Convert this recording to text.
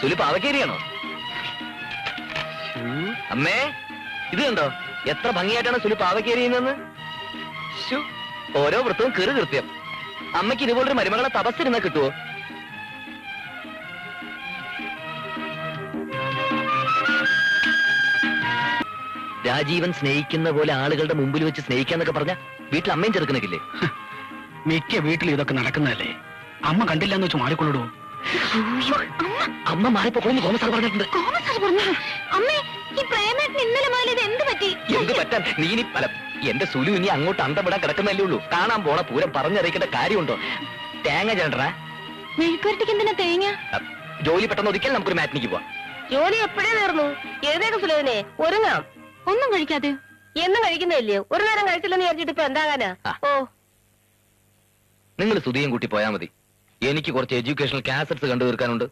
സുലി പാവക്കേരിയാണോ? അമ്മേ, ഇത് കണ്ടോ എത്ര ഭംഗിയായിട്ടാണ് സുലി പാവക്കേരിയെന്ന്. ഓരോ വൃത്തവും കീറ് കൃത്യം. അമ്മയ്ക്ക് ഇതുപോലൊരു മരുമകളെ തപസ്സിരുന്നാ കിട്ടുവോ? രാജീവൻ സ്നേഹിക്കുന്ന പോലെ ആളുകളുടെ മുമ്പിൽ വെച്ച് സ്നേഹിക്കാന്നൊക്കെ പറഞ്ഞ വീട്ടിൽ അമ്മയും ചെറുക്കണക്കില്ലേ? മിക്ക വീട്ടിൽ ഇതൊക്കെ നടക്കുന്നതല്ലേ. അമ്മ കണ്ടില്ലെന്ന് വെച്ച് മാറിക്കൊള്ളൂ. അമ്മ മാറിപ്പോണെന്ന് കോമസാർ പറഞ്ഞിട്ടുണ്ട്. എന്ത് പറ്റാൻ? നീ ഇനി പല എന്റെ സുലു ഇനി അങ്ങോട്ട് അന്തമിടാൻ കിടക്കുന്നല്ലേ ഉള്ളൂ. കാണാൻ പോണ പൂരം പറഞ്ഞറിയിക്കേണ്ട കാര്യമുണ്ടോ? തേങ്ങ ചേട്ടറാ എന്തിനാ തേങ്ങ? ജോലി പെട്ടെന്ന് ഒതുക്കിയാൽ നമുക്കൊരു മാറ്റിനിക്ക് പോവാം. ജോലി എപ്പോഴേ തീർന്നു. ഏതേക്കും സുലഭനെ ഒരുങ്ങാം. ഒന്നും കഴിക്കാതെ എന്നും കഴിക്കുന്നില്ലയോ? ഒരു നേരം കഴിച്ചില്ലെന്ന് വിചാരിച്ചിട്ട് ഇപ്പൊ എന്താകാനാ? ഓ, നിങ്ങൾ സുധിയും കൂട്ടി പോയാൽ മതി. എനിക്ക് കുറച്ച് എഡ്യൂക്കേഷണൽ കാസറ്റ്സ് കണ്ടു തീർക്കാനുണ്ട്.